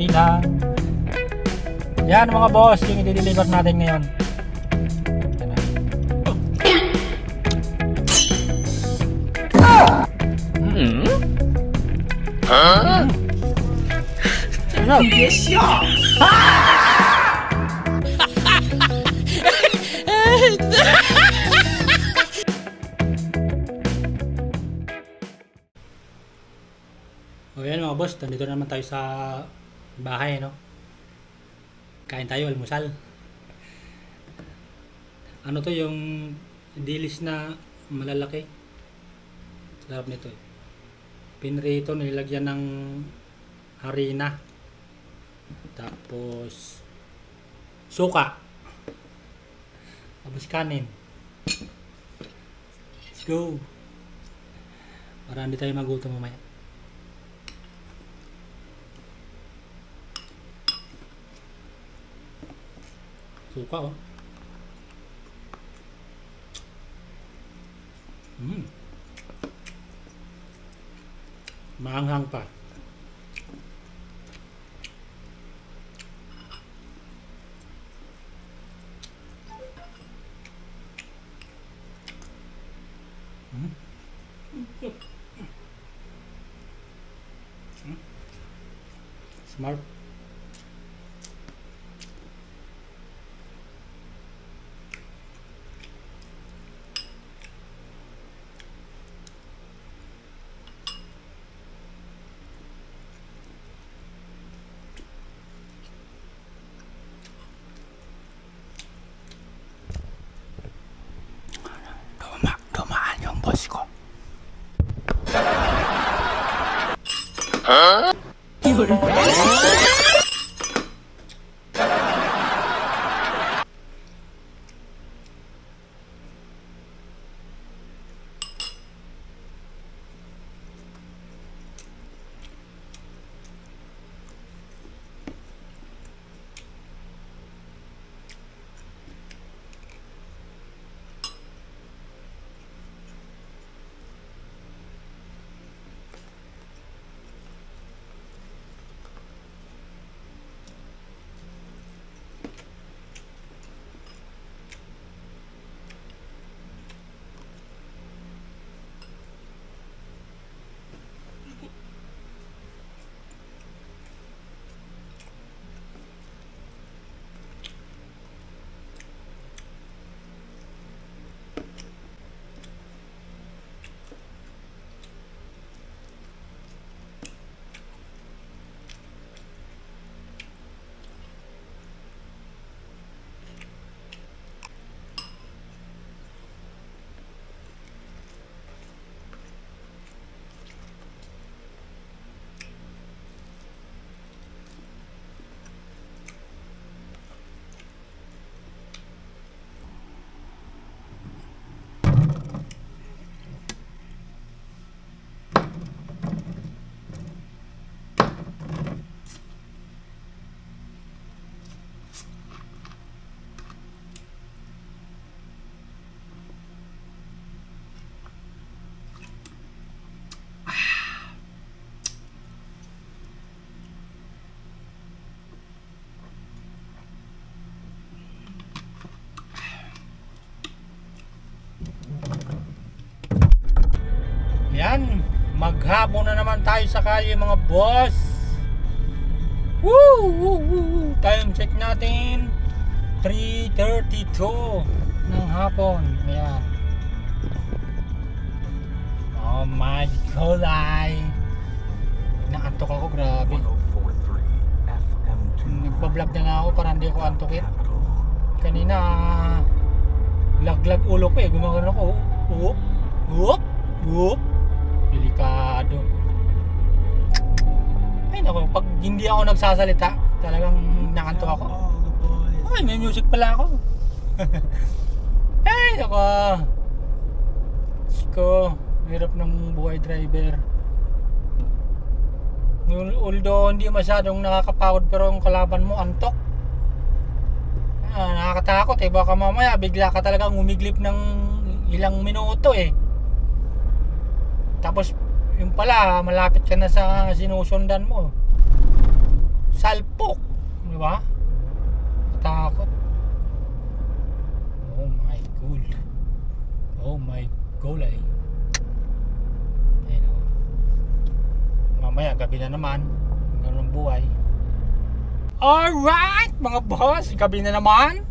konti lang. Yan mga boss, yung i-deliver natin ngayon. O yan mga boss, nandito naman tayo sa bahay, no? Kain tayo, almusal. Ano to, yung dilis na malalaki. Sarap nito eh. Pinrito, nilagyan ng harina. Tapos suka. Tapos kanin. Let's go. Para hindi tayo magutom mamaya. Suka oh. Maanghang pa. Smart. Dumaan yung boss ko. Huh? Yan, maghapon na naman tayo sa kalye mga boss. Woo, woo, woo. Time check natin 3:32 ng hapon. Ayan. Oh my god, naantok ako, grabe. Nagpa-vlog na nga ako para hindi ako antukin. Kanina laglag ulo ko eh, gumagano ako. Whoop, whoop, whoop. Delikado. Ay nako, pag hindi ako nagsasalita, talagang nakantok ako. Ay, may music pala ako. Ay nako. Siko, hirap ng buhay driver. Although hindi masyadong nakakapagod, pero ang kalaban mo antok. Nakakatakot eh, baka mamaya bigla ka talagang umiglip ng ilang minuto eh. Tapos yung pala malapit ka na sa sinusundan mo. Salpok. Di ba? Takot. Oh my god. Oh my golay. Ayun o. Mamaya gabi na naman. Ganun ang buhay. Alright mga boss, gabi na naman.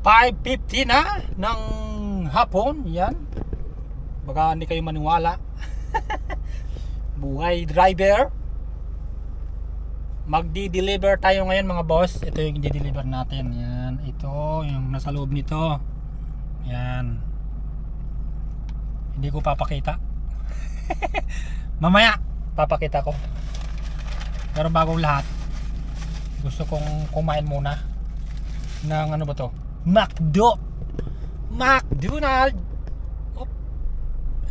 5:50 na ng hapon. Yan. Baka hindi kayo maniwala. Buhay driver. Magdi-deliver tayo ngayon mga boss. Ito yung i-deliver natin. Yan. Ito yung nasa loob nito. Yan. Hindi ko papakita. Mamaya papakita ko. Pero bagong lahat, gusto kong kumain muna ng ano ba to? McDonald. Oh.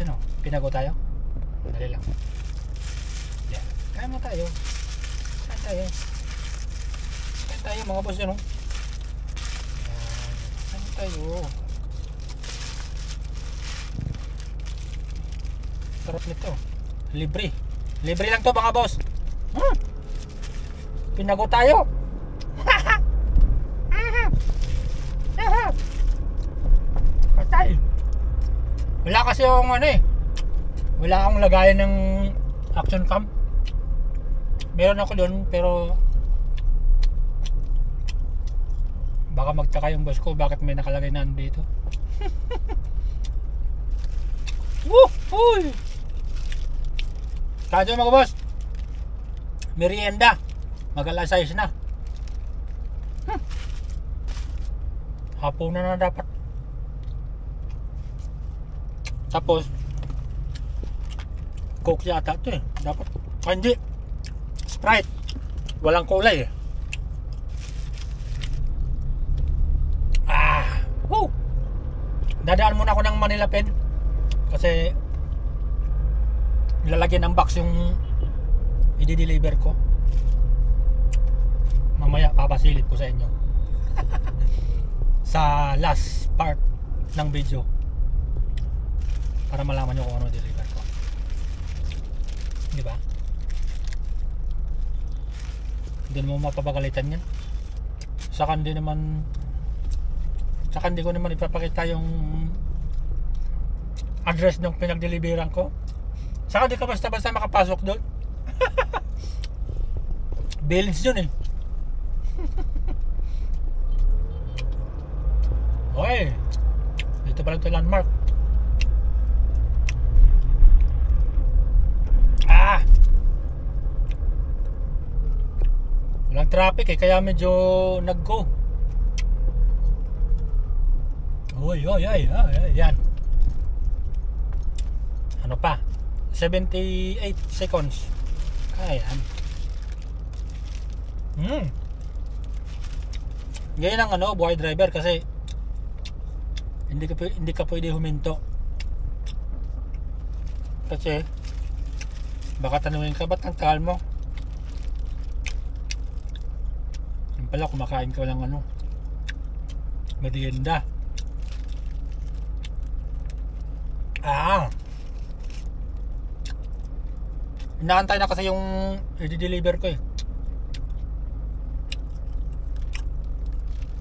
Ano? Pinago tayo? Dali lang. Yan. Kain na tayo. Kain tayo. Kain tayo mga boss yun. Yan. Kain tayo. Sarap nito. Libre. Libre lang to mga boss. Pinago tayo. Patay. Wala kasi yung ano eh. Wala akong lagayan ng action cam. Meron ako doon pero baka magtaka yung boss ko bakit may nakalagay na dito. Uy! Kaya mga boss, merienda. Mag-alas 6 na. Hapon na dapat. Tapos Coke yata ito eh. Dapat. Hindi. Sprite. Walang kulay eh. Dadaan muna ako ng Manila Pen kasi nilalagyan ng box yung i-deliver ko. Mamaya papasilip ko sa inyo sa last part ng video para malaman nyo kung ano deliver ko, di ba? Hindi mo mapapagalitan yan. Saka hindi ko naman ipapakita yung address ng pinag-deliveran ko. Saka hindi ka basta-basta makapasok doon. Balance yun eh. Okay, dito pala ito landmark. Walang traffic eh, kaya medyo nag-go. Oy, yan. Ano pa? 78 seconds. Ayan. Ganyan ang ano, buhay driver kasi hindi ka pwede huminto. Kasi baka tanungin ka, ba't ang tagal mo? Yan pala, kumakain ka lang ano, merienda. Inaantay na kasi yung i-deliver ko eh.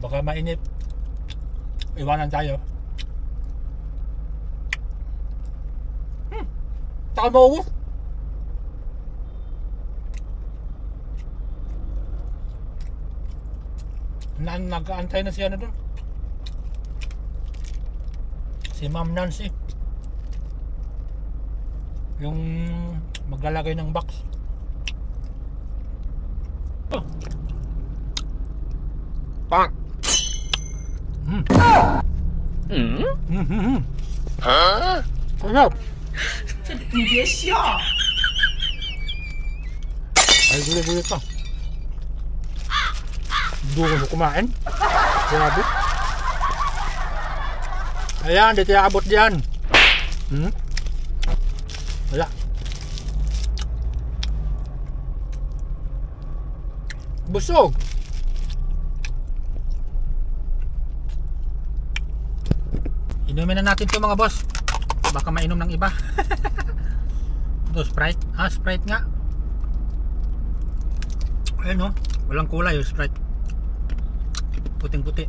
Baka mainit, iwanan tayo. Takal mo uwo. Nag-aantay na siya na dun, si Ma'am Nancy, yung maglalagay ng box. Pak. Sarap. 你别笑。 Ay, gulit ka. Dugo mo kumain. Grabe. Ayan, dito abot diyan. Wala. Busog. Inumin na natin to mga boss. Baka mainom ng iba. Ito Sprite. Sprite nga. Ayun no, walang kulay yung Sprite. Puting puti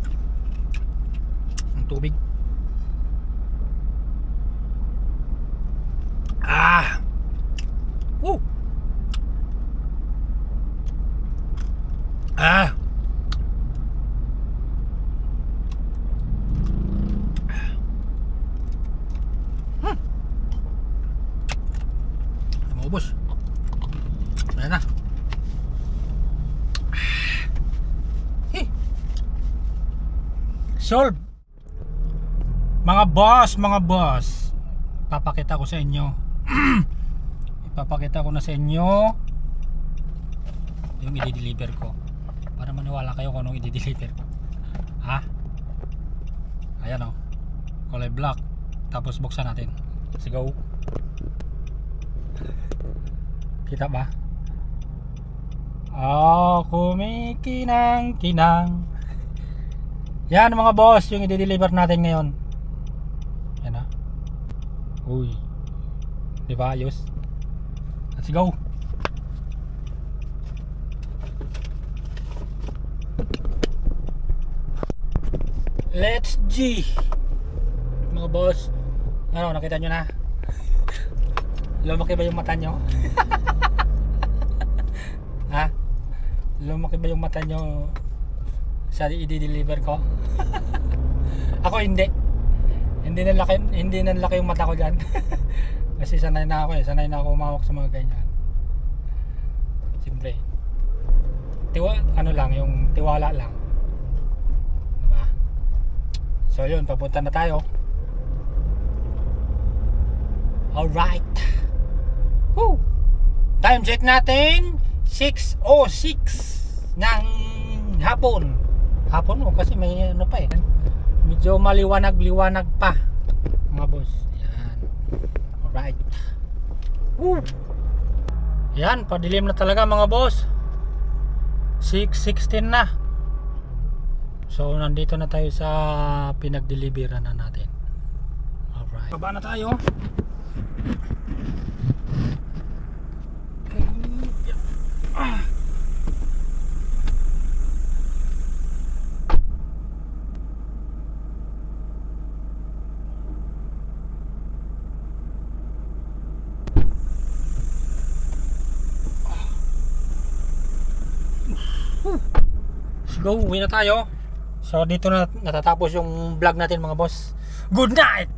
ang tubig. Woo! Maubos. Ayan na. Solve. Mga boss, papakita ko sa inyo. Ipapakita ko na sa inyo yung i-deliver ko para maniwala kayo kung anong i-deliver ko. Ha? Ayan o, kulay black. Tapos buksan natin. Let's go. Kita ba? Kumikinang-kinang. Yan mga boss, yung i-deliver natin ngayon. Yan ha. Uy, diba ayos? Let's go. Let's G. Mga boss, ano, nakita nyo na? Lumaki ba yung mata nyo? Ha? Lumaki ba yung mata nyo sa i-deliver ko? Ako hindi. Hindi na laki yung mata ko diyan. Kasi sanay na ako umawak sa mga ganyan. Siyempre. Tiwala lang. Diba? So yun, papunta na tayo. Alright. Woo! Time check natin 6:06 ng hapon. Hapon o kasi may ano pa eh. Medyo maliwanag pa mga boss. Yan. Alright. Woo! Yan, padilim na talaga mga boss. 6:16 na. So nandito na tayo sa pinag-deliveran na natin. Alright. Baba na tayo. Let's go, uwi na tayo. So dito na natatapos yung vlog natin mga boss. Good night!